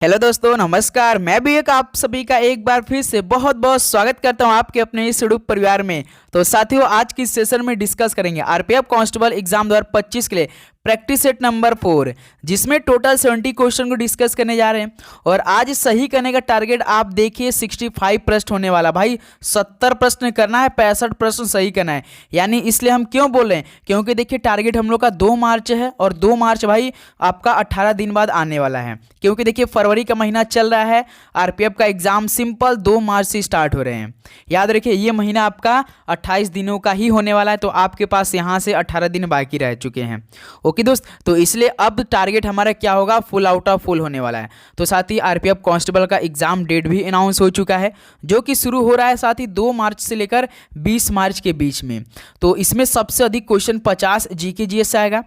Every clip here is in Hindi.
हेलो दोस्तों, नमस्कार। मैं भी एक आप सभी का एक बार फिर से बहुत बहुत स्वागत करता हूं आपके अपने इस यूट्यूब परिवार में। तो साथियों, आज की सेशन में डिस्कस करेंगे आरपीएफ कांस्टेबल एग्जाम 2025 के लिए प्रैक्टिस सेट नंबर 4, जिसमें टोटल 70 क्वेश्चन को डिस्कस करने जा रहे हैं। और आज सही करने का टारगेट आप देखिए 65 प्रश्न होने वाला। भाई 70 प्रश्न करना है, 65 प्रश्न सही करना है। यानी इसलिए हम क्यों बोल रहे हैं, क्योंकि देखिए टारगेट हम लोग का 2 मार्च है और 2 मार्च भाई आपका 18 दिन बाद आने वाला है। क्योंकि देखिए फरवरी का महीना चल रहा है, आरपीएफ का एग्जाम सिंपल 2 मार्च से स्टार्ट हो रहे हैं। याद रखिए ये महीना आपका 28 दिनों का ही होने वाला है, तो आपके पास यहाँ से 18 दिन बाकी रह चुके हैं। ओके दोस्त, तो इसलिए अब टारगेट हमारा क्या होगा, फुल आउट ऑफ फुल होने वाला है। तो साथ ही आरपीएफ कांस्टेबल का एग्जाम डेट भी अनाउंस हो चुका है, जो कि शुरू हो रहा है साथ ही 2 मार्च से लेकर 20 मार्च के बीच में। तो इसमें सबसे अधिक क्वेश्चन 50 जीके जीएस से आएगा,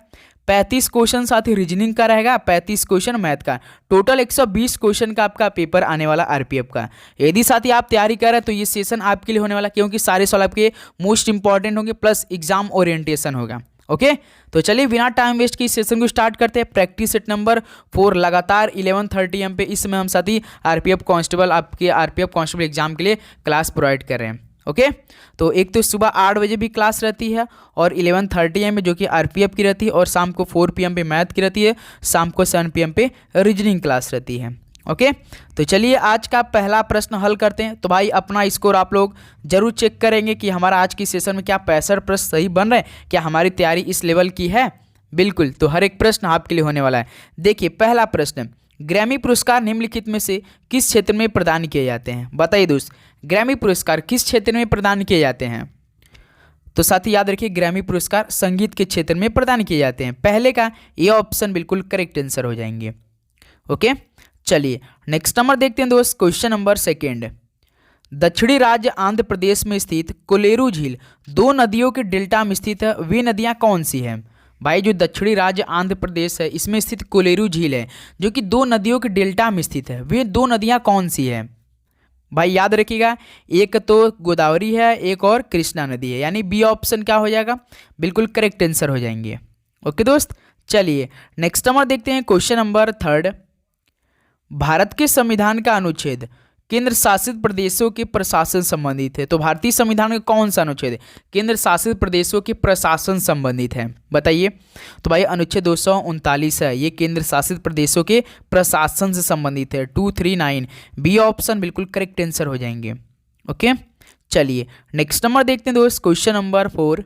35 क्वेश्चन साथ ही रीजनिंग का रहेगा, 35 क्वेश्चन मैथ का। टोटल 120 क्वेश्चन का आपका पेपर आने वाला आरपीएफ का। यदि साथ ही आप तैयारी कर रहे हैं तो ये सेशन आपके लिए होने वाला, क्योंकि सारे सवाल आपके मोस्ट इंपॉर्टेंट होंगे, प्लस एग्जाम ओरिएंटेशन होगा। ओके, तो चलिए बिना टाइम वेस्ट की सेशन को स्टार्ट करते हैं। प्रैक्टिस सेट नंबर 4 लगातार 11:30 AM पे इसमें हम साथ ही आरपीएफ कांस्टेबल आपके आरपीएफ कांस्टेबल एग्जाम के लिए क्लास प्रोवाइड कर रहे हैं। ओके, तो एक तो सुबह 8 बजे भी क्लास रहती है और 11:30 AM में जो कि आरपीएफ की रहती है, और शाम को 4 PM पे मैथ की रहती है, शाम को 7 PM पे रीजनिंग क्लास रहती है। ओके, तो चलिए आज का पहला प्रश्न हल करते हैं। तो भाई अपना स्कोर आप लोग जरूर चेक करेंगे कि हमारा आज की सेशन में क्या 65 प्रश्न सही बन रहे हैं, क्या हमारी तैयारी इस लेवल की है। बिल्कुल, तो हर एक प्रश्न आपके लिए होने वाला है। देखिए पहला प्रश्न, ग्रैमी पुरस्कार निम्नलिखित में से किस क्षेत्र में प्रदान किए जाते हैं। बताइए दोस्त, ग्रैमी पुरस्कार किस क्षेत्र में प्रदान किए जाते हैं। तो साथ ही याद रखिए ग्रैमी पुरस्कार संगीत के क्षेत्र में प्रदान किए जाते हैं। पहले का ये ऑप्शन बिल्कुल करेक्ट आंसर हो जाएंगे। ओके, चलिए नेक्स्ट नंबर देखते हैं दोस्त। क्वेश्चन नंबर 2, दक्षिणी राज्य आंध्र प्रदेश में स्थित कोलेरू झील 2 नदियों के डेल्टा में स्थित है। वे नदियां कौन सी हैं। भाई जो दक्षिणी राज्य आंध्र प्रदेश है इसमें स्थित कोलेरू झील है, जो कि 2 नदियों के डेल्टा में स्थित है। वे 2 नदियां कौन सी है। भाई याद रखिएगा, एक तो गोदावरी है, एक और कृष्णा नदी है। यानी बी ऑप्शन क्या हो जाएगा, बिल्कुल करेक्ट आंसर हो जाएंगे। ओके दोस्त, चलिए नेक्स्ट नंबर देखते हैं। क्वेश्चन नंबर 3, भारत के संविधान का अनुच्छेद केंद्र शासित प्रदेशों के प्रशासन संबंधित है। तो भारतीय संविधान का कौन सा अनुच्छेद है केंद्र शासित प्रदेशों के प्रशासन संबंधित है, बताइए। तो भाई अनुच्छेद 239 है, ये केंद्र शासित प्रदेशों के प्रशासन से संबंधित है। 239 बी ऑप्शन बिल्कुल करेक्ट आंसर हो जाएंगे। ओके, चलिए नेक्स्ट नंबर देखते हैं दोस्त। क्वेश्चन नंबर 4,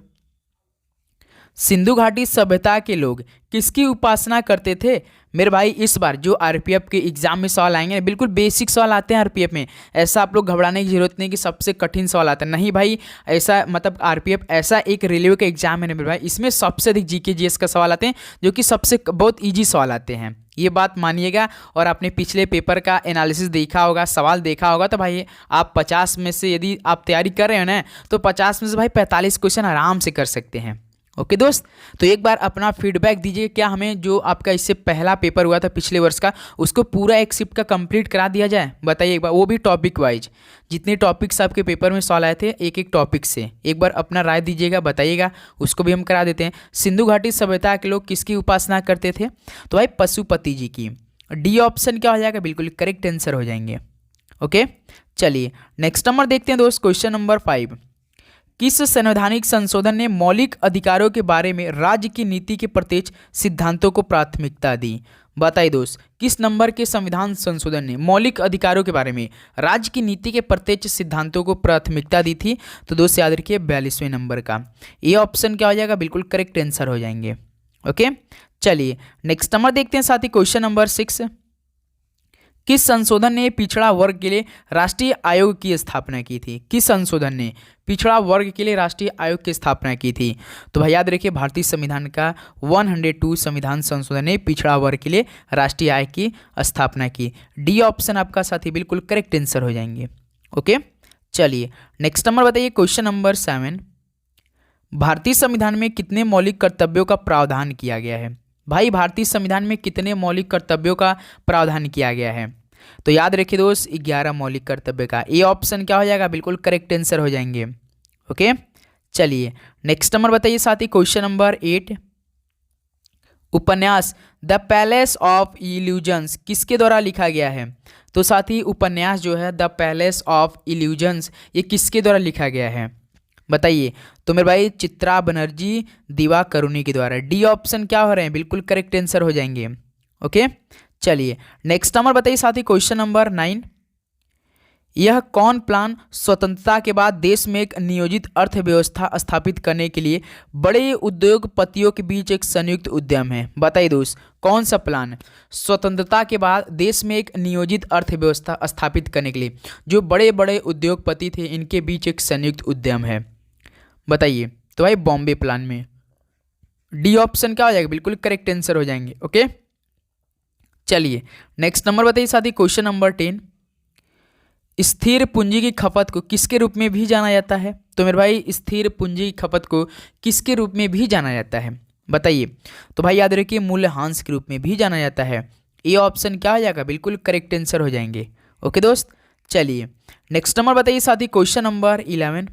सिंधु घाटी सभ्यता के लोग किसकी उपासना करते थे। मेरे भाई इस बार जो आरपीएफ के एग्जाम में सवाल आएंगे, बिल्कुल बेसिक सवाल आते हैं आरपीएफ में। ऐसा आप लोग घबराने की जरूरत नहीं कि सबसे कठिन सवाल आता है, नहीं भाई। ऐसा मतलब आरपीएफ ऐसा एक रेलवे का एग्जाम है ना मेरे भाई, इसमें सबसे अधिक जीके जीएस का सवाल आते हैं, जो कि सबसे बहुत ईजी सवाल आते हैं, ये बात मानिएगा। और आपने पिछले पेपर का एनालिसिस देखा होगा, सवाल देखा होगा, तो भाई आप 50 में से यदि आप तैयारी कर रहे हो ना, तो 50 में से भाई 45 क्वेश्चन आराम से कर सकते हैं। ओके दोस्त, तो एक बार अपना फीडबैक दीजिए, क्या हमें जो आपका इससे पहला पेपर हुआ था पिछले वर्ष का, उसको पूरा एक शिफ्ट का कंप्लीट करा दिया जाए। बताइए एक बार, वो भी टॉपिक वाइज, जितने टॉपिक्स आपके पेपर में सवाल आए थे एक एक टॉपिक से, एक बार अपना राय दीजिएगा, बताइएगा, उसको भी हम करा देते हैं। सिंधु घाटी सभ्यता के लोग किसकी उपासना करते थे। तो भाई पशुपति जी की। डी ऑप्शन क्या हो जाएगा, बिल्कुल करेक्ट आंसर हो जाएंगे। ओके, चलिए नेक्स्ट नंबर देखते हैं दोस्त। क्वेश्चन नंबर 5, किस संवैधानिक संशोधन ने मौलिक अधिकारों के बारे में राज्य की नीति के प्रत्यक्ष सिद्धांतों को प्राथमिकता दी। बताइए दोस्त, किस नंबर के संविधान संशोधन ने मौलिक अधिकारों के बारे में राज्य की नीति के प्रत्यक्ष सिद्धांतों को प्राथमिकता दी थी। तो दोस्त याद रखिए 42वें नंबर का। ये ऑप्शन क्या हो जाएगा, बिल्कुल करेक्ट आंसर हो जाएंगे। ओके, चलिए नेक्स्ट नंबर देखते हैं साथ ही। क्वेश्चन नंबर 6, किस संशोधन ने पिछड़ा वर्ग के लिए राष्ट्रीय आयोग की स्थापना की थी। किस संशोधन ने पिछड़ा वर्ग के लिए राष्ट्रीय आयोग की स्थापना की थी। तो भाई याद रखिए भारतीय संविधान का 102 संविधान संशोधन ने पिछड़ा वर्ग के लिए राष्ट्रीय आयोग की स्थापना की। डी ऑप्शन आपका साथी बिल्कुल करेक्ट आंसर हो जाएंगे। ओके, चलिए नेक्स्ट नंबर बताइए। क्वेश्चन नंबर 7, भारतीय संविधान में कितने मौलिक कर्तव्यों का प्रावधान किया गया है। भाई भारतीय संविधान में कितने मौलिक कर्तव्यों का प्रावधान किया गया है। तो याद रखिए दोस्त 11 मौलिक कर्तव्य का। ए ऑप्शन क्या हो जाएगा, बिल्कुल करेक्ट आंसर हो जाएंगे। ओके, चलिए नेक्स्ट नंबर बताइए साथ ही। क्वेश्चन नंबर 8, उपन्यास द पैलेस ऑफ इल्यूजन्स किसके द्वारा लिखा गया है? तो साथी उपन्यास जो है द पैलेस ऑफ इल्यूजन्स ये किसके द्वारा लिखा गया है बताइए? तो मेरे भाई चित्रा बनर्जी दिवाकरुणी के द्वारा। डी ऑप्शन क्या हो रहे हैं? बिल्कुल करेक्ट आंसर हो जाएंगे। ओके चलिए नेक्स्ट नंबर बताइए साथी, क्वेश्चन नंबर 9। यह कौन प्लान स्वतंत्रता के बाद देश में एक नियोजित अर्थव्यवस्था स्थापित करने के लिए बड़े उद्योगपतियों के बीच एक संयुक्त उद्यम है? बताइए दोस्त, कौन सा प्लान स्वतंत्रता के बाद देश में एक नियोजित अर्थव्यवस्था स्थापित करने के लिए जो बड़े बड़े उद्योगपति थे इनके बीच एक संयुक्त उद्यम है? बताइए। तो भाई बॉम्बे प्लान में। डी ऑप्शन क्या हो जाएगा? बिल्कुल करेक्ट आंसर हो जाएंगे। ओके चलिए नेक्स्ट नंबर बताइए साथी, क्वेश्चन नंबर 10। स्थिर पूंजी की खपत को किसके रूप में भी जाना जाता है? तो मेरे भाई स्थिर पूंजी की खपत को किसके रूप में भी जाना जाता है? बताइए। तो भाई याद रखिए मूल्यह्रास के रूप में भी जाना जाता है। ये ऑप्शन क्या हो जाएगा? बिल्कुल करेक्ट आंसर हो जाएंगे। ओके दोस्त चलिए नेक्स्ट नंबर बताइए साथी, क्वेश्चन नंबर 11।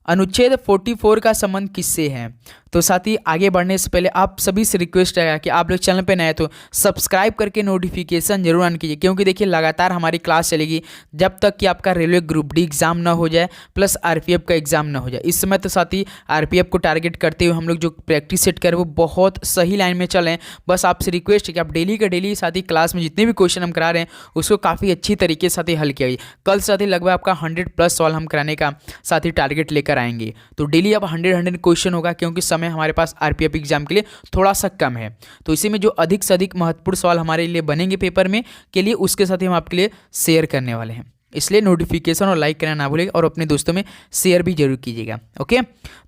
अनुच्छेद 44 का संबंध किससे है? तो साथी आगे बढ़ने से पहले आप सभी से रिक्वेस्ट है कि आप लोग चैनल पे नए हैं तो सब्सक्राइब करके नोटिफिकेशन जरूर ऑन कीजिए, क्योंकि देखिए लगातार हमारी क्लास चलेगी जब तक कि आपका रेलवे ग्रुप डी एग्जाम ना हो जाए प्लस आरपीएफ का एग्जाम ना हो जाए। इस समय तो साथी आरपीएफ को टारगेट करते हुए हम लोग जो प्रैक्टिस सेट करें वो बहुत सही लाइन में चलें। बस आपसे रिक्वेस्ट है कि आप डेली का डेली साथी क्लास में जितने भी क्वेश्चन हम करा रहे हैं उसको काफ़ी अच्छी तरीके से साथी हल किया। कल साथी लगभग आपका 100+ सवाल हम कराने का साथी टारगेट लेकर आएंगे। तो डेली अब 100 क्वेश्चन होगा, क्योंकि समय हमारे पास आरपीएफ एग्जाम के लिए थोड़ा सा कम है। तो इसी में जो अधिक से अधिक महत्वपूर्ण सवाल हमारे लिए बनेंगे पेपर में के लिए उसके साथ ही हम आपके लिए शेयर करने वाले हैं। इसलिए नोटिफिकेशन और लाइक करना ना भूलिएगा और अपने दोस्तों में शेयर भी जरूर कीजिएगा। ओके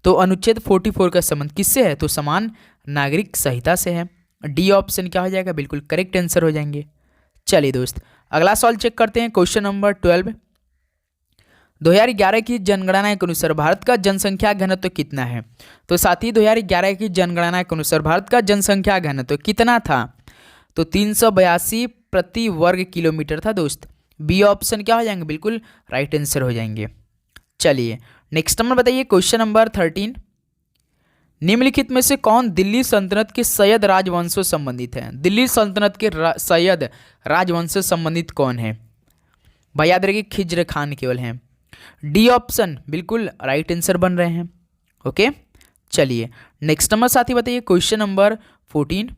तो अनुच्छेद 44 का संबंध किससे है? तो समान नागरिक संहिता से है। डी ऑप्शन क्या हो जाएगा? बिल्कुल करेक्ट आंसर हो जाएंगे। चलिए दोस्त अगला सवाल चेक करते हैं, क्वेश्चन नंबर 12। 2011 की जनगणना के अनुसार भारत का जनसंख्या घनत्व कितना है? तो साथी 2011 की जनगणना के अनुसार भारत का जनसंख्या घनत्व कितना था? तो 382 प्रति वर्ग किलोमीटर था दोस्त। बी ऑप्शन क्या हो जाएंगे? बिल्कुल राइट आंसर हो जाएंगे। चलिए नेक्स्ट नंबर बताइए, क्वेश्चन नंबर 13। निम्नलिखित में से कौन दिल्ली सल्तनत के सैयद राजवंश से संबंधित है? दिल्ली सल्तनत के सैयद राजवंश से संबंधित कौन है? भाई याद रखिए खिज्र खान केवल हैं। डी ऑप्शन बिल्कुल राइट आंसर बन रहे हैं। ओके चलिए नेक्स्ट नंबर साथी बताइए, क्वेश्चन नंबर 14।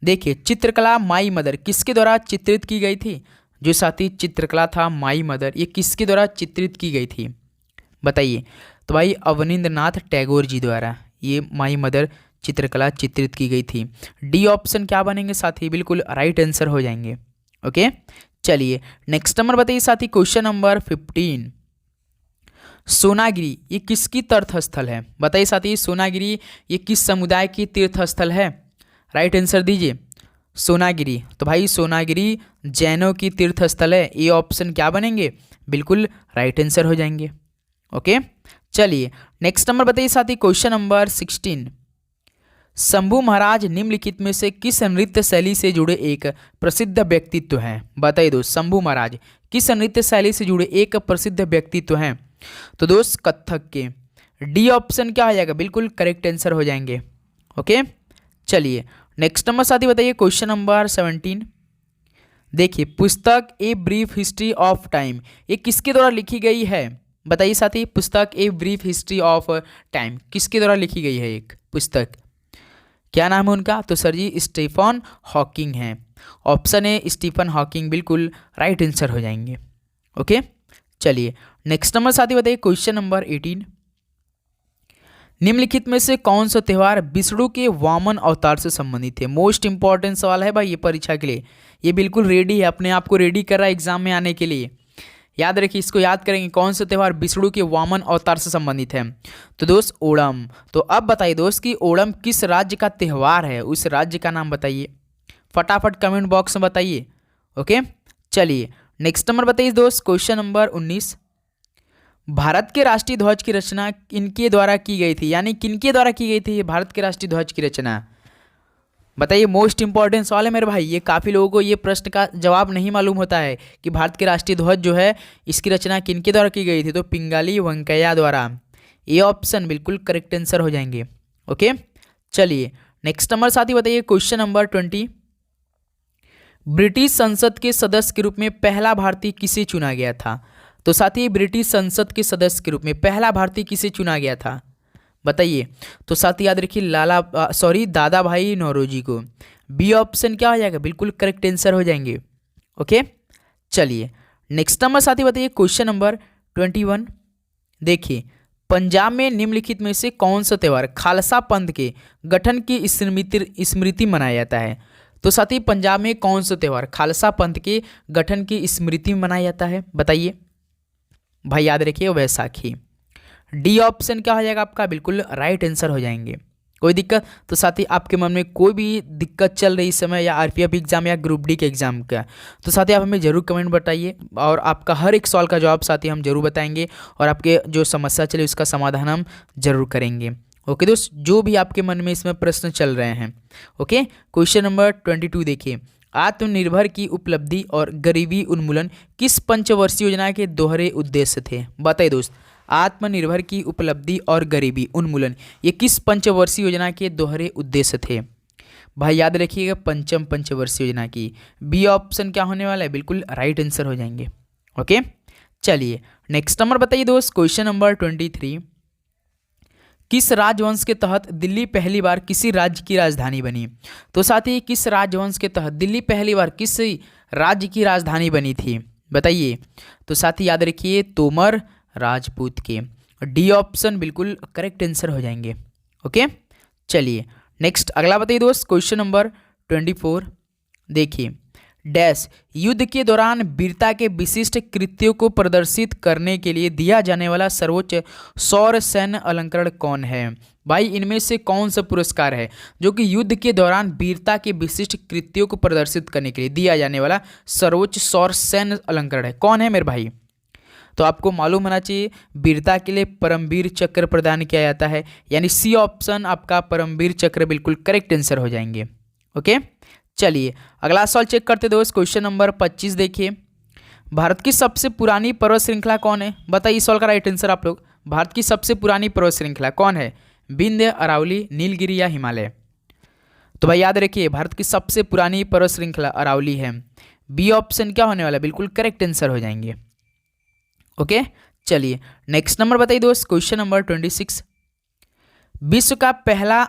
देखिए चित्रकला माई मदर किसके द्वारा चित्रित की गई थी? जो साथी चित्रकला था माई मदर ये किसके द्वारा चित्रित की गई थी? बताइए। तो भाई अवनींद्रनाथ टैगोर जी द्वारा ये माई मदर चित्रकला चित्रित की गई थी। डी ऑप्शन क्या बनेंगे साथी? बिल्कुल राइट आंसर हो जाएंगे। ओके चलिए नेक्स्ट नंबर बताइए साथी, क्वेश्चन नंबर 15। सोनागिरी ये किसकी तीर्थस्थल है? बताइए साथी सोनागिरी ये किस समुदाय की तीर्थस्थल है? राइट आंसर दीजिए। सोनागिरी तो भाई सोनागिरी जैनों की तीर्थस्थल है। ये ऑप्शन क्या बनेंगे? बिल्कुल राइट आंसर हो जाएंगे। ओके चलिए नेक्स्ट नंबर बताइए साथी, क्वेश्चन नंबर 16। शंभू महाराज निम्नलिखित में से किस नृत्य शैली से जुड़े एक प्रसिद्ध व्यक्तित्व हैं? बताइए दोस्त शंभू महाराज किस नृत्य शैली से जुड़े एक प्रसिद्ध व्यक्तित्व हैं? तो दोस्त कथक के। डी ऑप्शन क्या हो जाएगा? बिल्कुल करेक्ट आंसर हो जाएंगे। ओके चलिए नेक्स्ट नंबर साथी बताइए, क्वेश्चन नंबर 17। देखिए पुस्तक a brief history of time ये किसके द्वारा लिखी गई है? बताइए साथी पुस्तक a brief history of time किसके द्वारा लिखी गई है? एक पुस्तक क्या नाम है उनका? तो सर जी स्टीफन हॉकिंग हैं। ऑप्शन ए स्टीफन हॉकिंग बिल्कुल राइट आंसर हो जाएंगे। ओके चलिए नेक्स्ट नंबर साथी बताइए, क्वेश्चन नंबर 18। निम्नलिखित में से कौन सा त्यौहार विष्णु के वामन अवतार से संबंधित है? मोस्ट इंपॉर्टेंट सवाल है भाई ये परीक्षा के लिए। ये बिल्कुल रेडी है, अपने आप को रेडी कर रहा है एग्जाम में आने के लिए। याद रखिए इसको याद करेंगे कौन सा त्यौहार विष्णु के वामन अवतार से संबंधित है? तो दोस्त ओणम। तो अब बताइए दोस्त कि ओणम किस राज्य का त्यौहार है? उस राज्य का नाम बताइए, फटाफट कमेंट बॉक्स में बताइए। ओके चलिए नेक्स्ट नंबर बताइए दोस्त, क्वेश्चन नंबर 19। भारत के राष्ट्रीय ध्वज की रचना इनके द्वारा की गई थी, यानी किनके द्वारा की गई थी भारत के राष्ट्रीय ध्वज की रचना? बताइए मोस्ट इंपॉर्टेंट सवाल है मेरे भाई। ये काफ़ी लोगों को ये प्रश्न का जवाब नहीं मालूम होता है कि भारत के राष्ट्रीय ध्वज जो है इसकी रचना किनके द्वारा की गई थी? तो पिंगाली वेंकैया द्वारा। ये ऑप्शन बिल्कुल करेक्ट आंसर हो जाएंगे। ओके चलिए नेक्स्ट नंबर साथी बताइए क्वेश्चन नंबर 20, ब्रिटिश संसद के सदस्य के रूप में पहला भारतीय किसे चुना गया था? तो साथी ब्रिटिश संसद के सदस्य के रूप में पहला भारतीय किसे चुना गया था बताइए। तो साथी याद रखिए दादा भाई नौरोजी को। बी ऑप्शन क्या हो जाएगा? बिल्कुल करेक्ट आंसर हो जाएंगे। ओके चलिए नेक्स्ट नंबर साथी बताइए क्वेश्चन नंबर 21, देखिए पंजाब में निम्नलिखित में से कौन सा त्यौहार खालसा पंथ के गठन की स्मृति मनाया जाता है? तो साथी पंजाब में कौन सा त्यौहार खालसा पंथ के गठन की स्मृति में मनाया जाता है बताइए। भाई याद रखिए वैसाखी। डी ऑप्शन क्या हो जाएगा आपका? बिल्कुल राइट आंसर हो जाएंगे। कोई दिक्कत? तो साथी आपके मन में कोई भी दिक्कत चल रही इस समय या आरपीएफ एग्जाम या ग्रुप डी के एग्जाम का, तो साथी आप हमें जरूर कमेंट बताइए और आपका हर एक सवाल का जवाब साथी हम जरूर बताएंगे और आपके जो समस्या चले उसका समाधान हम जरूर करेंगे। ओके दोस्त, जो भी आपके मन में इसमें प्रश्न चल रहे हैं। ओके क्वेश्चन नंबर 22 देखिए, आत्मनिर्भर की उपलब्धि और गरीबी उन्मूलन किस पंचवर्षीय योजना के दोहरे उद्देश्य थे? बताइए दोस्त, आत्मनिर्भर की उपलब्धि और गरीबी उन्मूलन ये किस पंचवर्षीय योजना के दोहरे उद्देश्य थे? भाई याद रखिएगा पंचम पंचवर्षीय योजना की। बी ऑप्शन क्या होने वाला है? बिल्कुल राइट आंसर हो जाएंगे। ओके चलिए नेक्स्ट नंबर बताइए दोस्त क्वेश्चन नंबर 23, किस राजवंश के तहत दिल्ली पहली बार किसी राज्य की राजधानी बनी? तो साथी किस राजवंश के तहत दिल्ली पहली बार किस राज्य की राजधानी बनी थी बताइए। तो साथी याद रखिए तोमर राजपूत के। डी ऑप्शन बिल्कुल करेक्ट आंसर हो जाएंगे। ओके चलिए नेक्स्ट अगला बताइए दोस्त क्वेश्चन नंबर 24, देखिए डैश युद्ध के दौरान वीरता के विशिष्ट कृत्यों को प्रदर्शित करने के लिए दिया जाने वाला सर्वोच्च सौर सैन्य अलंकरण कौन है? भाई इनमें से कौन सा पुरस्कार है जो कि युद्ध के दौरान वीरता के विशिष्ट कृत्यों को प्रदर्शित करने के लिए दिया जाने वाला सर्वोच्च सौर सैन्य अलंकरण है? कौन है मेरे भाई? तो आपको मालूम होना चाहिए वीरता के लिए परमवीर चक्र प्रदान किया जाता है, यानी सी ऑप्शन आपका परमवीर चक्र बिल्कुल करेक्ट आंसर हो जाएंगे। ओके चलिए अगला सवाल चेक करते दोस्त क्वेश्चन नंबर 25 देखिए, भारत की सबसे पुरानी पर्वत श्रृंखला कौन है? बताइए इस सवाल का राइट आंसर आप लोग। भारत की सबसे पुरानी पर्वत श्रृंखला कौन है? विंध्य, अरावली, नीलगिरी या हिमालय? तो भाई याद रखिए भारत की सबसे पुरानी पर्वत श्रृंखला अरावली है। बी ऑप्शन क्या होने वाला? बिल्कुल करेक्ट आंसर हो जाएंगे। ओके चलिए नेक्स्ट नंबर बताइए दोस्त क्वेश्चन नंबर 26, विश्व का पहला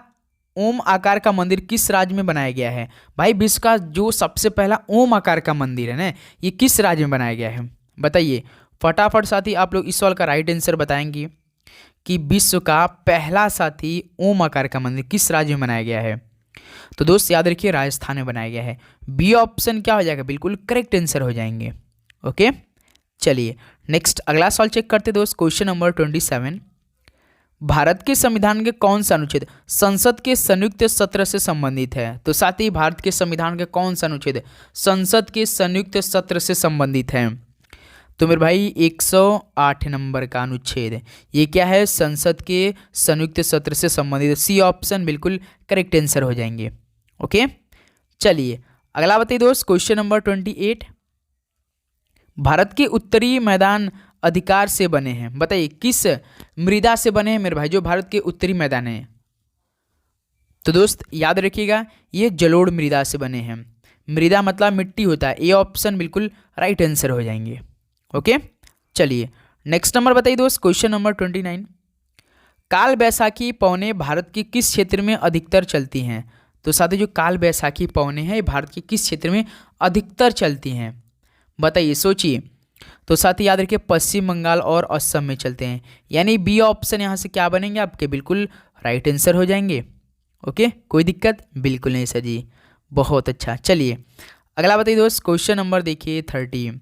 ओम आकार का मंदिर किस राज्य में बनाया गया है? भाई विश्व का जो सबसे पहला ओम आकार का मंदिर है ना, ये किस राज्य में बनाया गया है बताइए। फटाफट साथी आप लोग इस सवाल का राइट आंसर बताएंगे कि विश्व का पहला साथी ओम आकार का मंदिर किस राज्य में बनाया गया है? तो दोस्त याद रखिए राजस्थान में बनाया गया है। बी ऑप्शन क्या हो जाएगा? बिल्कुल करेक्ट आंसर हो जाएंगे। ओके चलिए नेक्स्ट अगला सवाल चेक करते दोस्त क्वेश्चन नंबर 27, भारत के संविधान के कौन सा अनुच्छेद संसद के संयुक्त सत्र से संबंधित है? तो साथ ही भारत के संविधान के कौन सा अनुच्छेद संसद के संयुक्त सत्र से संबंधित है? तो मेरे भाई 108 नंबर का अनुच्छेद ये क्या है? संसद के संयुक्त सत्र से संबंधित। सी ऑप्शन बिल्कुल करेक्ट आंसर हो जाएंगे। ओके चलिए अगला बताइए दोस्त क्वेश्चन नंबर 28, भारत के उत्तरी मैदान अधिकार से बने हैं? बताइए किस मृदा से बने हैं मेरे भाई जो भारत के उत्तरी मैदान हैं? तो दोस्त याद रखिएगा ये जलोढ़ मृदा से बने हैं। मृदा मतलब मिट्टी होता है। ए ऑप्शन बिल्कुल राइट आंसर हो जाएंगे। ओके चलिए नेक्स्ट नंबर बताइए दोस्त क्वेश्चन नंबर 29, काल बैसाखी पवनें भारत के किस क्षेत्र में अधिकतर चलती हैं? तो साथी जो काल बैसाखी पवनें हैं भारत के किस क्षेत्र में अधिकतर चलती हैं बताइए, सोचिए। तो साथी याद रखिए पश्चिम बंगाल और असम में चलते हैं, यानी बी ऑप्शन यहाँ से क्या बनेंगे आपके? बिल्कुल राइट आंसर हो जाएंगे। ओके कोई दिक्कत? बिल्कुल नहीं सर जी, बहुत अच्छा। चलिए अगला बताइए दोस्त क्वेश्चन नंबर देखिए 30,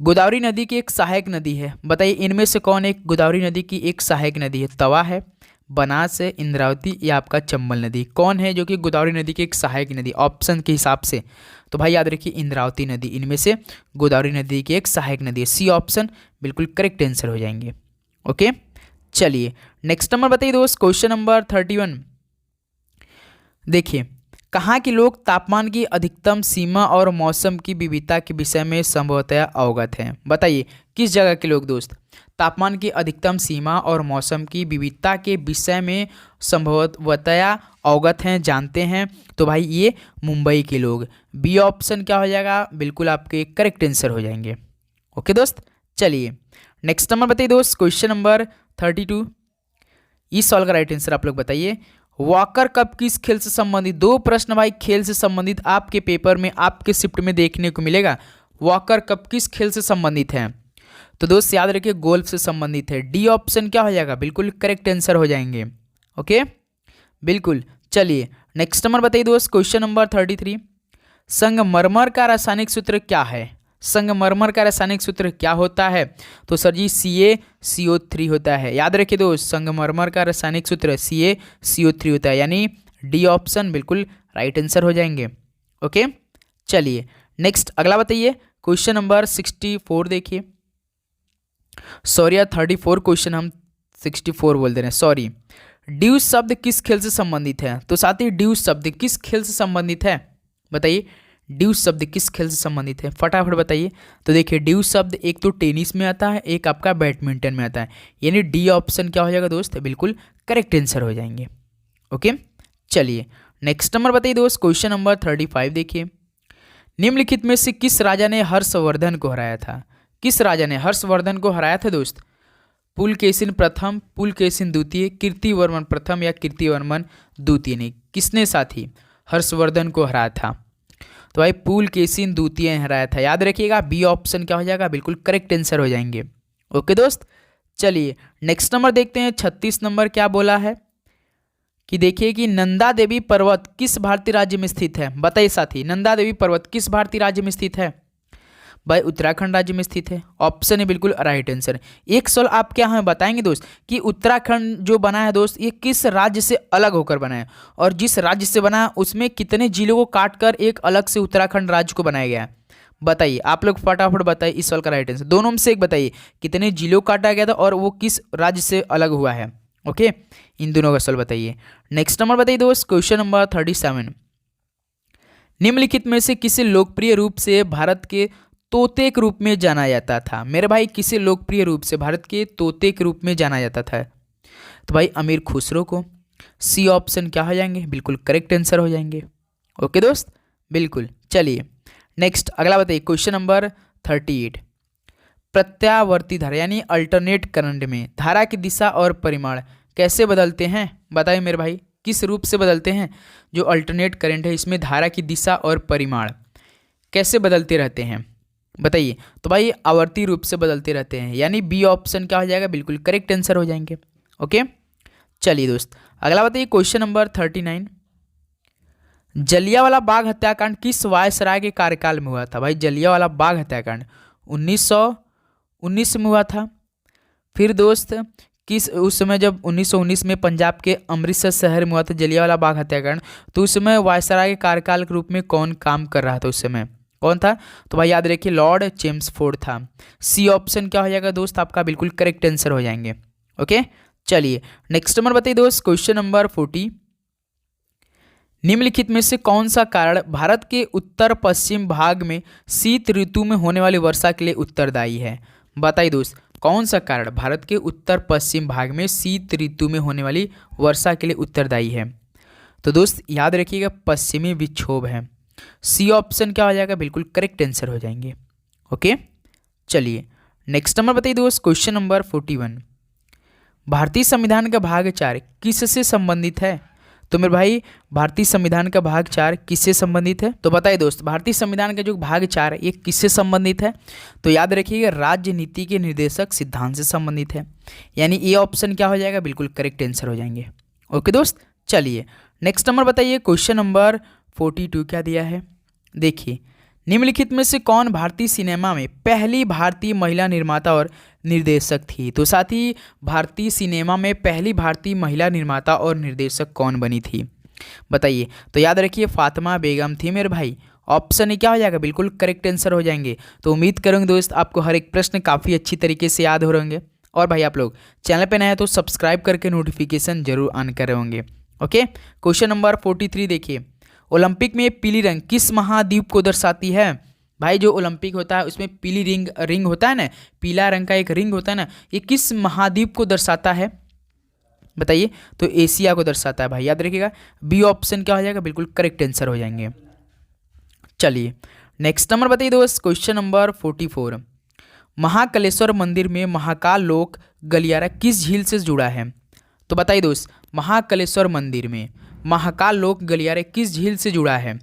गोदावरी नदी की एक सहायक नदी है। बताइए इनमें से कौन एक गोदावरी नदी की एक सहायक नदी है? तवा है, बनास है, इंद्रावती या आपका चंबल नदी? कौन है जो कि गोदावरी नदी की एक सहायक नदी ऑप्शन के हिसाब से? तो भाई याद रखिए इंद्रावती नदी इनमें से गोदावरी नदी की एक सहायक नदी है। सी ऑप्शन बिल्कुल करेक्ट आंसर हो जाएंगे। ओके चलिए नेक्स्ट नंबर बताइए दोस्त क्वेश्चन नंबर 31, देखिए कहाँ के लोग तापमान की अधिकतम सीमा और मौसम की विविधता के विषय में संभवतः अवगत हैं? बताइए किस जगह के लोग दोस्त तापमान की अधिकतम सीमा और मौसम की विविधता के विषय में संभवतया अवगत हैं, जानते हैं? तो भाई ये मुंबई के लोग। बी ऑप्शन क्या हो जाएगा? बिल्कुल आपके करेक्ट आंसर हो जाएंगे। ओके दोस्त, चलिए नेक्स्ट नंबर बताइए दोस्त, क्वेश्चन नंबर 32। इस सवाल का राइट आंसर आप लोग बताइए। वॉकर कप किस खेल से संबंधित? दो प्रश्न भाई खेल से संबंधित आपके पेपर में, आपके शिफ्ट में देखने को मिलेगा। वॉकर कप किस खेल से संबंधित है? तो दोस्त याद रखिए गोल्फ से संबंधित है। डी ऑप्शन क्या हो जाएगा? बिल्कुल करेक्ट आंसर हो जाएंगे। ओके बिल्कुल, चलिए नेक्स्ट नंबर बताइए दोस्त, क्वेश्चन नंबर 33। संगमरमर का रासायनिक सूत्र क्या है? संगमरमर का रासायनिक सूत्र क्या होता है? तो सर जी CaCO3 होता है। याद रखिए दोस्त, संगमरमर का रासायनिक सूत्र CaCO3 होता है, यानी डी ऑप्शन बिल्कुल राइट आंसर हो जाएंगे। ओके चलिए नेक्स्ट अगला बताइए, क्वेश्चन नंबर 64 देखिए। सॉरी यार 34 क्वेश्चन हम 64 बोल दे रहे हैं, सॉरी। ड्यूस शब्द किस खेल से संबंधित है? तो साथ ही ड्यूस शब्द किस खेल से संबंधित है? बताइए ड्यूस शब्द किस खेल से संबंधित है, फटाफट बताइए। तो देखिए ड्यूस शब्द एक तो टेनिस में आता है, एक आपका बैडमिंटन में आता है, यानी डी ऑप्शन क्या हो जाएगा दोस्त? बिल्कुल करेक्ट आंसर हो जाएंगे। ओके चलिए नेक्स्ट नंबर बताइए दोस्त, क्वेश्चन नंबर 35 देखिए। निम्नलिखित में से किस राजा ने हर्षवर्धन को हराया था? किस राजा ने हर्षवर्धन को हराया था दोस्त? पुलकेशिन प्रथम, पुलकेशिन द्वितीय, कीर्तिवर्मन प्रथम या कीर्तिवर्मन द्वितीय ने किसने साथी हर्षवर्धन को हराया था? तो भाई पुलकेशिन द्वितीय ने हराया था। याद रखिएगा बी ऑप्शन क्या हो जाएगा? बिल्कुल करेक्ट आंसर हो जाएंगे। ओके दोस्त चलिए नेक्स्ट नंबर देखते हैं। 36 नंबर क्या बोला है कि देखिए कि नंदा देवी पर्वत किस भारतीय राज्य में स्थित है? बताइए साथी, नंदा देवी पर्वत किस भारतीय राज्य में स्थित है? भाई उत्तराखंड राज्य में स्थित है। ऑप्शन है बिल्कुल राइट आंसर। एक सवाल आप क्या हमें बताएंगे दोस्त कि उत्तराखंड जो बना है दोस्त, ये किस राज्य से अलग होकर बना है, और जिस राज्य से बना है उसमें कितने जिलों को काटकर एक अलग से उत्तराखंड राज्य को बनाया गया है? बताइए आप लोग फटाफट बताइए इस सवाल का राइट आंसर। दोनों में से एक बताइए, कितने जिलों को काटा गया था और वो किस राज्य से अलग हुआ है? ओके इन दोनों का सवाल बताइए। नेक्स्ट नंबर बताइए दोस्त, क्वेश्चन नंबर 37। निम्नलिखित में से किसे लोकप्रिय रूप से भारत के तोते के रूप में जाना जाता था? मेरे भाई किसे लोकप्रिय रूप से भारत के तोते के रूप में जाना जाता था? तो भाई अमीर खुसरो को। सी ऑप्शन क्या हो जाएंगे? बिल्कुल करेक्ट आंसर हो जाएंगे। ओके दोस्त बिल्कुल, चलिए नेक्स्ट अगला बताइए, क्वेश्चन नंबर 38। प्रत्यावर्ती धारा यानी अल्टरनेट करंट में धारा की दिशा और परिमाण कैसे बदलते हैं? बताइए मेरे भाई किस रूप से बदलते हैं? जो अल्टरनेट करंट है इसमें धारा की दिशा और परिमाण कैसे बदलते रहते हैं? बताइए। तो भाई आवर्ती रूप से बदलते रहते हैं, यानी बी ऑप्शन क्या हो जाएगा? बिल्कुल करेक्ट आंसर हो जाएंगे। ओके चलिए दोस्त अगला बताइए, क्वेश्चन नंबर 39। जलियांवाला बाग हत्याकांड किस वायसराय के कार्यकाल में हुआ था? भाई जलियांवाला बाग हत्याकांड 1919 में हुआ था। फिर दोस्त किस उस समय जब 1919 में पंजाब के अमृतसर शहर में हुआ था जलियांवाला बाग हत्याकांड, तो उस समय वायसराय के कार्यकाल के रूप में कौन काम कर रहा था उस समय? कौन था? तो भाई याद रखिए लॉर्ड चेम्सफोर्ड था। सी ऑप्शन क्या हो जाएगा दोस्त आपका? बिल्कुल करेक्ट आंसर हो जाएंगे। ओके चलिए नेक्स्ट नंबर बताइए दोस्त, क्वेश्चन नंबर 40। निम्नलिखित में से कौन सा कारण भारत के उत्तर पश्चिम भाग में शीत ऋतु में होने वाली वर्षा के लिए उत्तरदायी है? बताइए दोस्त कौन सा कारण भारत के उत्तर पश्चिम भाग में शीत ऋतु में होने वाली वर्षा के लिए उत्तरदायी है? तो दोस्त याद रखिएगा पश्चिमी विक्षोभ है। सी ऑप्शन क्या हो जाएगा? बिल्कुल करेक्ट आंसर हो जाएंगे। ओके चलिए नेक्स्ट नंबर बताइए दोस्त, क्वेश्चन नंबर 41। भारतीय संविधान का भाग 4 किससे संबंधित है? तो मेरे भाई भारतीय संविधान का भाग 4 किससे संबंधित है? तो बताइए दोस्त भारतीय संविधान का जो भाग 4 ये किससे संबंधित है? तो याद रखिएगा राज्य नीति के निर्देशक सिद्धांत से संबंधित है, यानी ये ऑप्शन क्या हो जाएगा? बिल्कुल करेक्ट आंसर हो जाएंगे। ओके दोस्त चलिए नेक्स्ट नंबर बताइए, क्वेश्चन नंबर 42 क्या दिया है? देखिए निम्नलिखित में से कौन भारतीय सिनेमा में पहली भारतीय महिला निर्माता और निर्देशक थी? तो साथ ही भारतीय सिनेमा में पहली भारतीय महिला निर्माता और निर्देशक कौन बनी थी? बताइए। तो याद रखिए फातिमा बेगम थी मेरे भाई। ऑप्शन क्या हो जाएगा? बिल्कुल करेक्ट आंसर हो जाएंगे। तो उम्मीद करूँगा दोस्त आपको हर एक प्रश्न काफ़ी अच्छी तरीके से याद हो रहेंगे, और भाई आप लोग चैनल पर नए हैं तो सब्सक्राइब करके नोटिफिकेशन जरूर ऑन कर रहे होंगे। ओके क्वेश्चन नंबर 43 देखिए, ओलंपिक में पीली रंग किस महाद्वीप को दर्शाती है? भाई जो ओलंपिक होता है उसमें पीली रिंग रिंग होता है ना, पीला रंग का एक रिंग होता है ना, ये किस महाद्वीप को दर्शाता है बताइए? तो एशिया को दर्शाता है भाई, याद रखिएगा। बी ऑप्शन क्या हो जाएगा? बिल्कुल करेक्ट आंसर हो जाएंगे। चलिए नेक्स्ट नंबर बताइए दोस्त, क्वेश्चन नंबर 44। महाकालेश्वर मंदिर में महाकाल लोक गलियारा किस झील से जुड़ा है? तो बताइए दोस्त, महाकालेश्वर मंदिर में महाकाल लोक गलियारा किस झील से जुड़ा है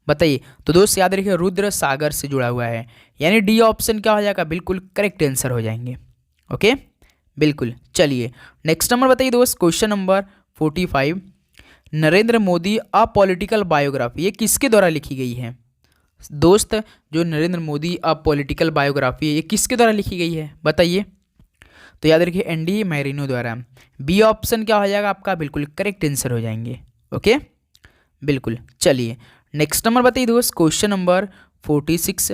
बताइए? तो दोस्त याद रखिए रुद्र सागर से जुड़ा हुआ है, यानी डी ऑप्शन क्या हो जाएगा? बिल्कुल करेक्ट आंसर हो जाएंगे। ओके बिल्कुल। चलिए नेक्स्ट नंबर बताइए दोस्त, question number 45। Narendra Modi a political biography ये किसके द्वारा लिखी गई है? दोस्त जो Narendra Modi a political biography है ये किसके द्वारा लिखी गई है बताइए? तो याद रखिए एनडी मैरिनो द्वारा। बी ऑप्शन क्या हो जाएगा आपका? बिल्कुल करेक्ट आंसर हो जाएंगे। ओके बिल्कुल। चलिए नेक्स्ट नंबर बताइए दोस्त, क्वेश्चन नंबर 46।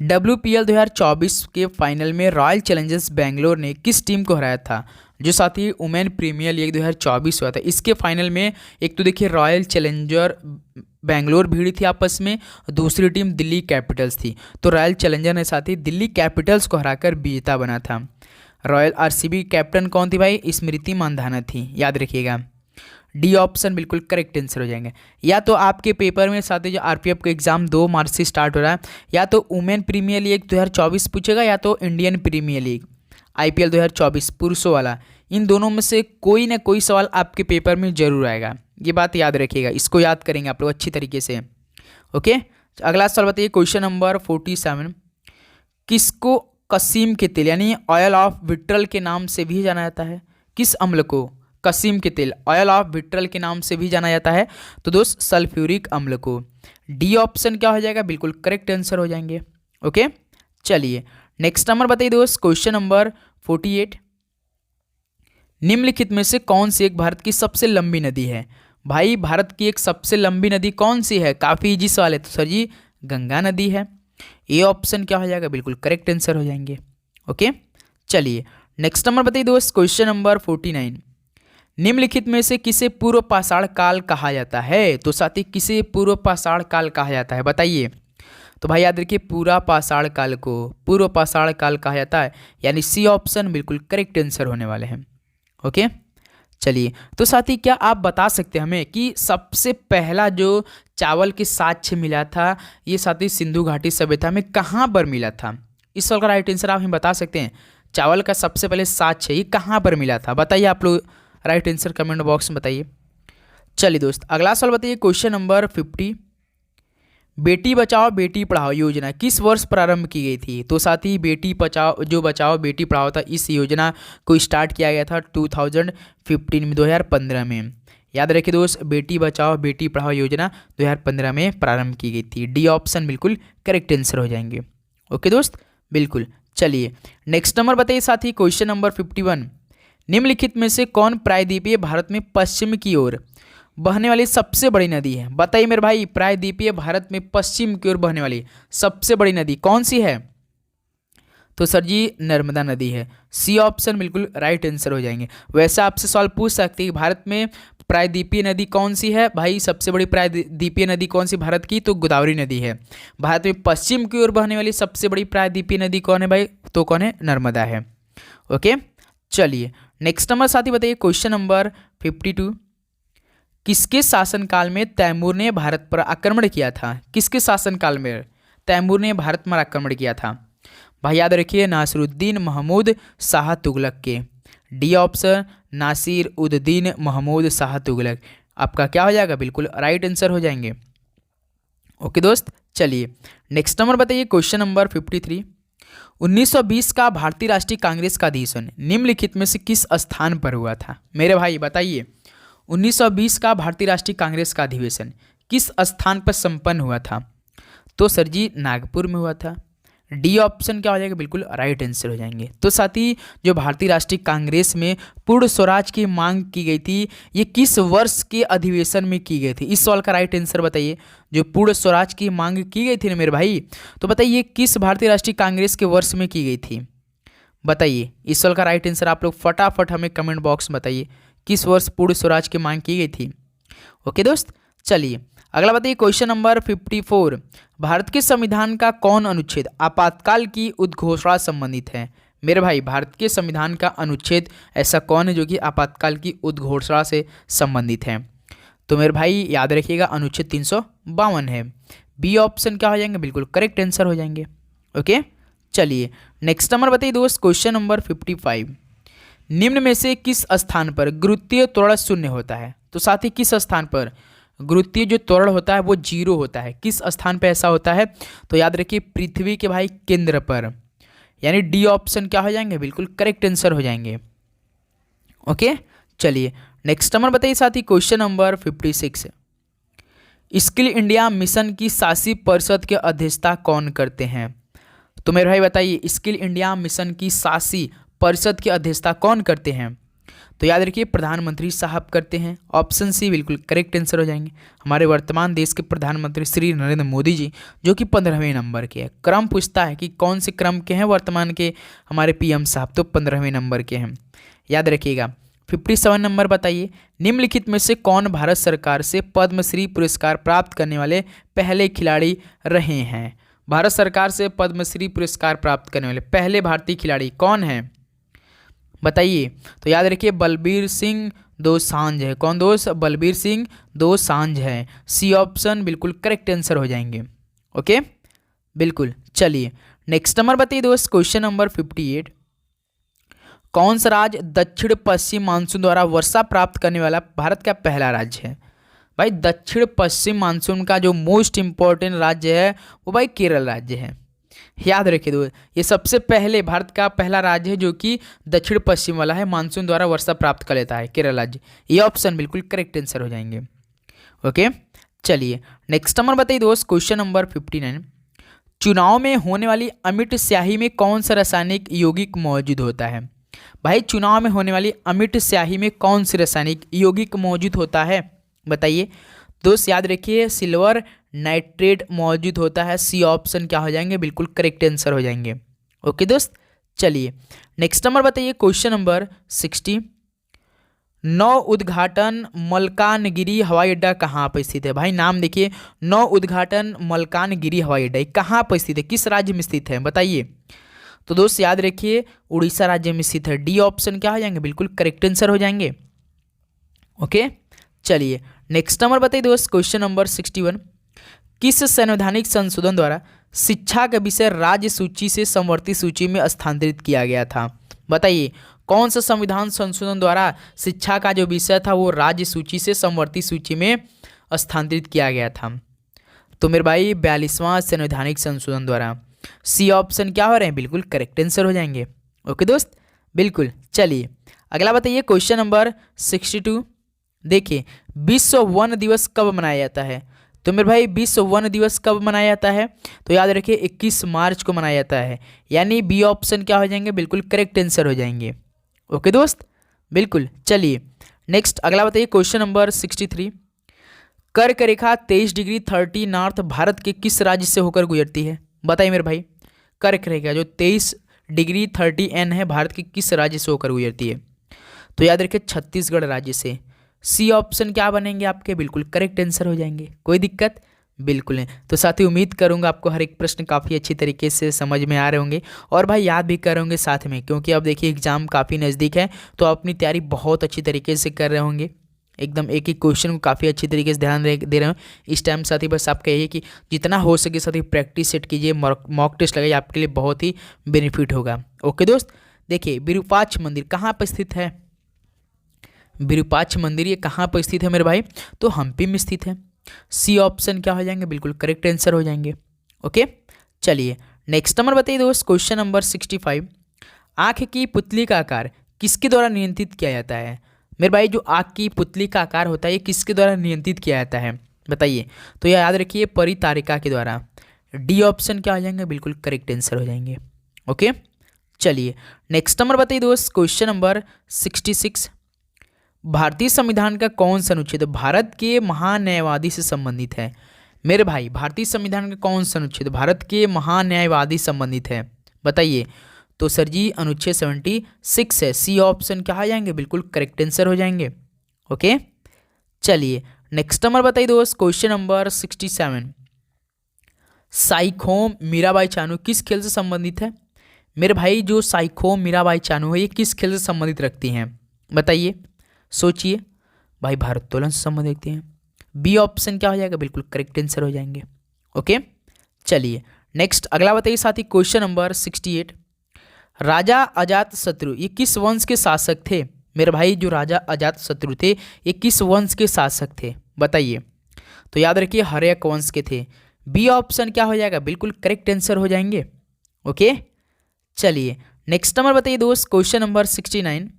WPL 2024 के फाइनल में रॉयल चैलेंजर्स बेंगलोर ने किस टीम को हराया था? जो साथी वुमेन प्रीमियर लीग 2024 हुआ था, इसके फाइनल में एक तो देखिए रॉयल चैलेंजर बेंगलोर भिड़ी थी आपस में, दूसरी टीम दिल्ली कैपिटल्स थी। तो रॉयल चैलेंजर ने साथी दिल्ली कैपिटल्स को हराकर विजेता बना था। रॉयल RCB कैप्टन कौन थी भाई? स्मृति मंधाना थी, याद रखिएगा। डी ऑप्शन बिल्कुल करेक्ट आंसर हो जाएंगे। या तो आपके पेपर में साथ ही जो RPF का एग्जाम 2 मार्च से स्टार्ट हो रहा है, या तो वुमेन प्रीमियर लीग 2024 पूछेगा, या तो इंडियन प्रीमियर लीग IPL 2024 पुरुषों वाला। इन दोनों में से कोई ना कोई सवाल आपके पेपर में जरूर आएगा, ये बात याद रखिएगा। इसको याद करेंगे आप लोग अच्छी तरीके से। ओके अगला सवाल बताइए, क्वेश्चन नंबर 47। किसको कसीम के तेल यानी ऑयल ऑफ विट्रल के नाम से भी जाना जाता है? किस अम्ल को कसीम के तेल ऑयल ऑफ विट्रल के नाम से भी जाना जाता है? तो दोस्त सल्फ्यूरिक अम्ल को। डी ऑप्शन क्या हो जाएगा? बिल्कुल करेक्ट आंसर हो जाएंगे। ओके चलिए नेक्स्ट नंबर बताइए दोस्त, क्वेश्चन नंबर 48। निम्नलिखित में से कौन सी एक भारत की सबसे लंबी नदी है? भाई भारत की एक सबसे लंबी नदी कौन सी है? काफ़ी इजी सवाल है। तो सर जी गंगा नदी है। ए ऑप्शन क्या हो जाएगा? बिल्कुल करेक्ट आंसर हो जाएंगे। ओके चलिए नेक्स्ट नंबर बताइए दोस्त, क्वेश्चन नंबर 49। निम्नलिखित में से किसे पूर्व पाषाण काल कहा जाता है? तो साथी किसे पूर्व पाषाण काल कहा जाता है बताइए? तो भाई याद रखिए पूरा पाषाण काल को पूर्व पाषाण काल कहा जाता है, यानी सी ऑप्शन बिल्कुल करेक्ट आंसर होने वाले हैं। ओके चलिए तो साथी क्या आप बता सकते हैं हमें कि सबसे पहला जो चावल के साक्ष्य मिला था ये साथी सिंधु घाटी सभ्यता में कहाँ पर मिला था? इस सवाल का राइट आंसर आप हमें बता सकते हैं? चावल का सबसे पहले साक्ष्य ये कहाँ पर मिला था बताइए? आप लोग राइट आंसर कमेंट बॉक्स में बताइए। चलिए दोस्त अगला सवाल बताइए, क्वेश्चन नंबर 50। बेटी बचाओ बेटी पढ़ाओ योजना किस वर्ष प्रारंभ की गई थी? तो साथी बेटी बचाओ बेटी पढ़ाओ था, इस योजना को स्टार्ट किया गया था 2015 में 2015 में। याद रखिए दोस्त बेटी बचाओ बेटी पढ़ाओ योजना 2015 में प्रारंभ की गई थी। डी ऑप्शन बिल्कुल करेक्ट आंसर हो जाएंगे। ओके दोस्त बिल्कुल। चलिए नेक्स्ट नंबर बताइए साथी, क्वेश्चन नंबर 51। निम्नलिखित में से कौन प्रायद्वीपीय भारत में पश्चिम की ओर बहने वाली सबसे बड़ी नदी है? बताइए मेरे भाई, प्रायद्वीपीय भारत में पश्चिम की ओर बहने वाली सबसे बड़ी नदी कौन सी है? तो सर जी नर्मदा नदी है। सी ऑप्शन बिल्कुल राइट आंसर हो जाएंगे। वैसे आपसे सवाल पूछ सकते हैं कि भारत में प्रायद्वीपीय नदी कौन सी है? भाई सबसे बड़ी प्रायद्वीपीय नदी कौन सी भारत की? तो गोदावरी नदी है। भारत में पश्चिम की ओर बहने वाली सबसे बड़ी प्रायद्वीपीय नदी कौन है भाई? तो कौन है? नर्मदा है। ओके चलिए नेक्स्ट नंबर साथी बताइए, क्वेश्चन नंबर 52। किसके शासनकाल में तैमूर ने भारत पर आक्रमण किया था? किसके शासनकाल में तैमूर ने भारत पर आक्रमण किया था? भाई याद रखिए नासिरुद्दीन महमूद शाह तुगलक के। डी ऑप्शन नासिर उद्दीन महमूद शाह तुगलक आपका क्या हो जाएगा? बिल्कुल राइट आंसर हो जाएंगे। ओके दोस्त चलिए नेक्स्ट नंबर बताइए, क्वेश्चन नंबर 53। 1920 का भारतीय राष्ट्रीय कांग्रेस का अधिवेशन निम्नलिखित में से किस स्थान पर हुआ था? मेरे भाई बताइए 1920 का भारतीय राष्ट्रीय कांग्रेस का अधिवेशन किस स्थान पर संपन्न हुआ था? तो सर जी नागपुर में हुआ था। डी ऑप्शन क्या हो जाएगा? बिल्कुल राइट आंसर हो जाएंगे। तो साथी जो भारतीय राष्ट्रीय कांग्रेस में पूर्ण स्वराज की मांग की गई थी ये किस वर्ष के अधिवेशन में की गई थी? इस सवाल का राइट आंसर बताइए। जो पूर्ण स्वराज की मांग की गई थी ना मेरे भाई, तो बताइए किस भारतीय राष्ट्रीय कांग्रेस के वर्ष में की गई थी? बताइए इस सवाल का राइट आंसर आप लोग फटाफट हमें कमेंट बॉक्स में बताइए, किस वर्ष पूर्ण स्वराज की मांग की गई थी? ओके दोस्त चलिए अगला बताइए क्वेश्चन नंबर 54, भारत के संविधान का कौन अनुच्छेद आपातकाल की उद्घोषणा संबंधित है? मेरे भाई भारत के संविधान का अनुच्छेद ऐसा कौन है जो कि आपातकाल की उद्घोषणा से संबंधित है? तो मेरे भाई याद रखिएगा अनुच्छेद 352 है। बी ऑप्शन क्या हो जाएंगे, बिल्कुल करेक्ट आंसर हो जाएंगे। ओके, चलिए नेक्स्ट नंबर बताइए दोस्त, क्वेश्चन नंबर 55, निम्न में से किस स्थान पर गुरुत्वीय त्वरण शून्य होता है? तो साथ ही किस स्थान पर गुरुत्वीय जो त्वरण होता है वो जीरो होता है, किस स्थान पर ऐसा होता है? तो याद रखिए पृथ्वी के भाई केंद्र पर, यानी डी ऑप्शन क्या हो जाएंगे, बिल्कुल करेक्ट आंसर हो जाएंगे। ओके, चलिए नेक्स्ट नंबर बताइए साथी question number 56, skill India mission की शासी परिषद के अध्यक्षता कौन करते हैं? तो मेरे भाई बताइए स्किल इंडिया मिशन की शासी परिषद की अध्यक्षता कौन करते हैं? तो याद रखिए प्रधानमंत्री साहब करते हैं। ऑप्शन सी बिल्कुल करेक्ट आंसर हो जाएंगे। हमारे वर्तमान देश के प्रधानमंत्री श्री नरेंद्र मोदी जी, जो कि 15वें नंबर के हैं। क्रम पूछता है कि कौन से क्रम के हैं वर्तमान के हमारे पीएम साहब, तो 15वें नंबर के हैं, याद रखिएगा। 57 नंबर बताइए, निम्नलिखित में से कौन भारत सरकार से पद्मश्री पुरस्कार प्राप्त करने वाले पहले खिलाड़ी रहे हैं? भारत सरकार से पद्मश्री पुरस्कार प्राप्त करने वाले पहले भारतीय खिलाड़ी कौन हैं बताइए? तो याद रखिए बलबीर सिंह दोसांझ है। कौन दोस्त? बलबीर सिंह दोसांझ है। सी ऑप्शन बिल्कुल करेक्ट आंसर हो जाएंगे। ओके, बिल्कुल। चलिए नेक्स्ट नंबर बताइए दोस्त, क्वेश्चन नंबर 58, कौन सा राज्य दक्षिण पश्चिम मानसून द्वारा वर्षा प्राप्त करने वाला भारत का पहला राज्य है? भाई दक्षिण पश्चिम मानसून का जो मोस्ट इंपॉर्टेंट राज्य है वो भाई केरल राज्य है। याद रखिए दोस्त, ये सबसे पहले भारत का पहला राज्य है जो कि दक्षिण पश्चिम वाला है, मानसून द्वारा वर्षा प्राप्त कर लेता है, केरल राज्य। ये ऑप्शन बिल्कुल करेक्ट आंसर हो जाएंगे। ओके, चलिए नेक्स्ट नंबर बताइए दोस्त, क्वेश्चन नंबर 59, चुनाव में होने वाली अमिट स्याही में कौन सा रासायनिक यौगिक मौजूद होता है? भाई चुनाव में होने वाली अमिट स्याही में कौन सी रासायनिक यौगिक मौजूद होता है बताइए? दोस्त याद रखिए सिल्वर नाइट्रेट मौजूद होता है। सी ऑप्शन क्या हो जाएंगे, बिल्कुल करेक्ट आंसर हो जाएंगे। ओके दोस्त, चलिए नेक्स्ट नंबर बताइए, क्वेश्चन नंबर 60, नौ उद्घाटन मलकानगिरी हवाई अड्डा कहाँ पर स्थित है? भाई नाम देखिए, नौ उद्घाटन मलकानगिरी हवाई अड्डा कहाँ पर स्थित है, किस राज्य में स्थित है बताइए? तो दोस्त याद रखिए उड़ीसा राज्य में स्थित है। डी ऑप्शन क्या हो जाएंगे, बिल्कुल करेक्ट आंसर हो जाएंगे। ओके, चलिए नेक्स्ट नंबर बताइए दोस्त, क्वेश्चन नंबर 61, किस संवैधानिक संशोधन द्वारा शिक्षा का विषय राज्य सूची से समवर्ती सूची में स्थानांतरित किया गया था? बताइए कौन सा संविधान संशोधन द्वारा शिक्षा का जो विषय था वो राज्य सूची से समवर्ती सूची में स्थानांतरित किया गया था? तो मेरे भाई 42वां संवैधानिक संशोधन द्वारा। सी ऑप्शन क्या हो रहे हैं, बिल्कुल करेक्ट आंसर हो जाएंगे। ओके दोस्त, बिल्कुल। चलिए अगला बताइए, क्वेश्चन नंबर 62, देखिए विश्व वन दिवस कब मनाया जाता है? तो मेरे भाई विश्व वन दिवस कब मनाया जाता है? तो याद रखिए 21 मार्च को मनाया जाता है, यानी बी ऑप्शन क्या हो जाएंगे, बिल्कुल करेक्ट आंसर हो जाएंगे। ओके दोस्त, बिल्कुल। चलिए नेक्स्ट अगला बताइए, क्वेश्चन नंबर 63, कर्क रेखा 23 डिग्री 30 नॉर्थ भारत के किस राज्य से होकर गुजरती है? बताइए मेरे भाई, कर्क रेखा जो 23 डिग्री 30 एन है भारत के किस राज्य से होकर गुजरती है? तो याद रखिए छत्तीसगढ़ राज्य से। सी ऑप्शन क्या बनेंगे आपके, बिल्कुल करेक्ट आंसर हो जाएंगे। कोई दिक्कत बिल्कुल नहीं। तो साथ ही उम्मीद करूंगा आपको हर एक प्रश्न काफ़ी अच्छी तरीके से समझ में आ रहे होंगे और भाई याद भी कर रहे होंगे साथ में, क्योंकि अब देखिए एग्जाम काफ़ी नज़दीक है तो आप अपनी तैयारी बहुत अच्छी तरीके से कर रहे होंगे, एकदम एक एक क्वेश्चन को काफ़ी अच्छी तरीके से ध्यान दे रहे हो इस टाइम। साथ ही बस आपका यही कि जितना हो सके साथ ही प्रैक्टिस सेट कीजिए, मॉक टेस्ट लगाइए, आपके लिए बहुत ही बेनिफिट होगा। ओके दोस्त, देखिए विरूपाक्ष मंदिर कहाँ पर स्थित है? विरूपाक्ष मंदिर ये कहाँ पर स्थित है मेरे भाई? तो हम्पी में स्थित है। सी ऑप्शन क्या हो जाएंगे, बिल्कुल करेक्ट आंसर हो जाएंगे। ओके, चलिए नेक्स्ट नंबर बताइए दोस्त, क्वेश्चन नंबर 65, आँख की पुतली का आकार किसके द्वारा नियंत्रित किया जाता है? मेरे भाई जो आँख की पुतली का आकार होता है ये किसके द्वारा नियंत्रित किया जाता है बताइए? तो यह याद रखिए परितारिका के द्वारा। डी ऑप्शन क्या हो जाएंगे, बिल्कुल करेक्ट आंसर हो जाएंगे। ओके, चलिए नेक्स्ट नंबर बताइए दोस्त, क्वेश्चन नंबर 66, भारतीय संविधान का कौन सा अनुच्छेद भारत के महान्यायवादी से संबंधित है? मेरे भाई भारतीय संविधान का कौन सा अनुच्छेद भारत के महान्यायवादी संबंधित है बताइए? तो सर जी अनुच्छेद 76 है। सी ऑप्शन क्या आ जाएंगे, बिल्कुल करेक्ट आंसर हो जाएंगे। ओके, चलिए नेक्स्ट नंबर बताइए दोस्त, क्वेश्चन नंबर 67, साइखोम मीराबाई चानू किस खेल से संबंधित है? मेरे भाई जो साइखोम मीराबाई चानू है ये किस खेल से संबंधित रखती हैं? बताइए, सोचिए। भाई भारोत्तोलन से संबंधित रखती हैं। बी ऑप्शन क्या हो जाएगा? बिल्कुल करेक्ट आंसर हो जाएंगे। ओके, चलिए नेक्स्ट अगला बताइए साथी, क्वेश्चन नंबर 68, राजा अजात शत्रु ये किस वंश के शासक थे? मेरे भाई जो राजा अजात शत्रु थे ये किस वंश के शासक थे? बताइए। तो याद रखिए हर्यक वंश के थे। बी ऑप्शन क्या हो जाएगा? बिल्कुल करेक्ट आंसर हो जाएंगे। ओके, चलिए नेक्स्ट नंबर बताइए दोस्त, क्वेश्चन नंबर 69,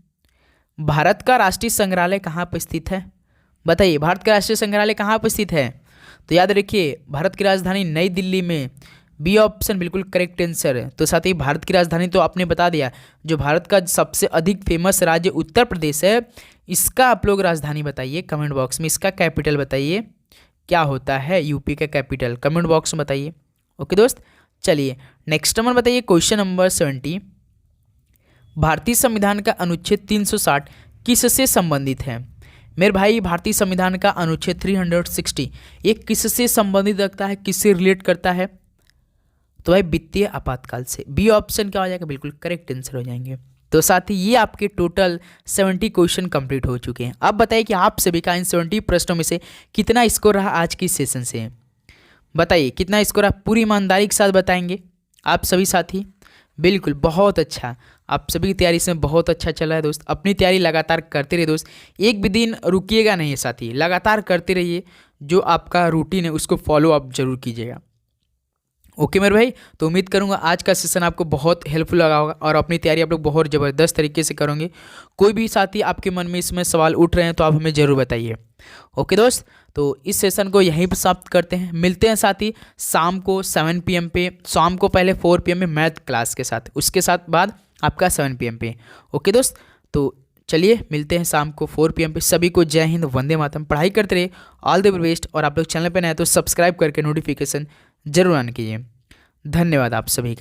भारत का राष्ट्रीय संग्रहालय कहाँ पर स्थित है? बताइए, भारत का राष्ट्रीय संग्रहालय कहाँ पर स्थित है? तो याद रखिए भारत की राजधानी नई दिल्ली में। बी ऑप्शन बिल्कुल करेक्ट आंसर है। तो साथ ही भारत की राजधानी तो आपने बता दिया, जो भारत का सबसे अधिक फेमस राज्य उत्तर प्रदेश है, इसका आप लोग राजधानी बताइए कमेंट बॉक्स में। इसका कैपिटल बताइए क्या होता है, यूपी का कैपिटल कमेंट बॉक्स में बताइए। ओके दोस्त, चलिए नेक्स्ट नंबर बताइए, क्वेश्चन नंबर 70, भारतीय संविधान का अनुच्छेद 360 किससे संबंधित है? मेरे भाई भारतीय संविधान का अनुच्छेद 360 ये किससे संबंधित रखता है, किससे रिलेट करता है? तो भाई वित्तीय आपातकाल से। बी ऑप्शन क्या हो जाएगा? बिल्कुल करेक्ट आंसर हो जाएंगे। तो साथ ही ये आपके टोटल 70 क्वेश्चन कंप्लीट हो चुके हैं। अब बताइए कि आप सभी का इन 70 प्रश्नों में से कितना स्कोर रहा आज की सेशन से? बताइए कितना स्कोर आप पूरी ईमानदारी के साथ बताएंगे आप सभी साथी? बिल्कुल बहुत अच्छा, आप सभी की तैयारी इसमें बहुत अच्छा चल रहा है दोस्त। अपनी तैयारी लगातार करते रहिए दोस्त, एक भी दिन रुकिएगा नहीं साथी, लगातार करते रहिए। जो आपका रूटीन है उसको फॉलो आप जरूर कीजिएगा। ओके मेरे भाई, तो उम्मीद करूंगा आज का सेशन आपको बहुत हेल्पफुल लगा होगा और अपनी तैयारी आप लोग बहुत ज़बरदस्त तरीके से करोगे। कोई भी साथी आपके मन में इसमें सवाल उठ रहे हैं तो आप हमें ज़रूर बताइए। ओके दोस्त, तो इस सेशन को यहीं पर समाप्त करते हैं। मिलते हैं साथी शाम को 7 PM पे, शाम को पहले 4 PM में मैथ क्लास के साथ, उसके साथ बाद आपका 7 PM पे। ओके दोस्त, तो चलिए मिलते हैं शाम को 4 PM पे। सभी को जय हिंद, वंदे मातरम। पढ़ाई करते रहिए, ऑल द बेस्ट। और आप लोग चैनल पर नए हैं तो सब्सक्राइब करके नोटिफिकेशन जरूर ऑन कीजिए। धन्यवाद आप सभी का।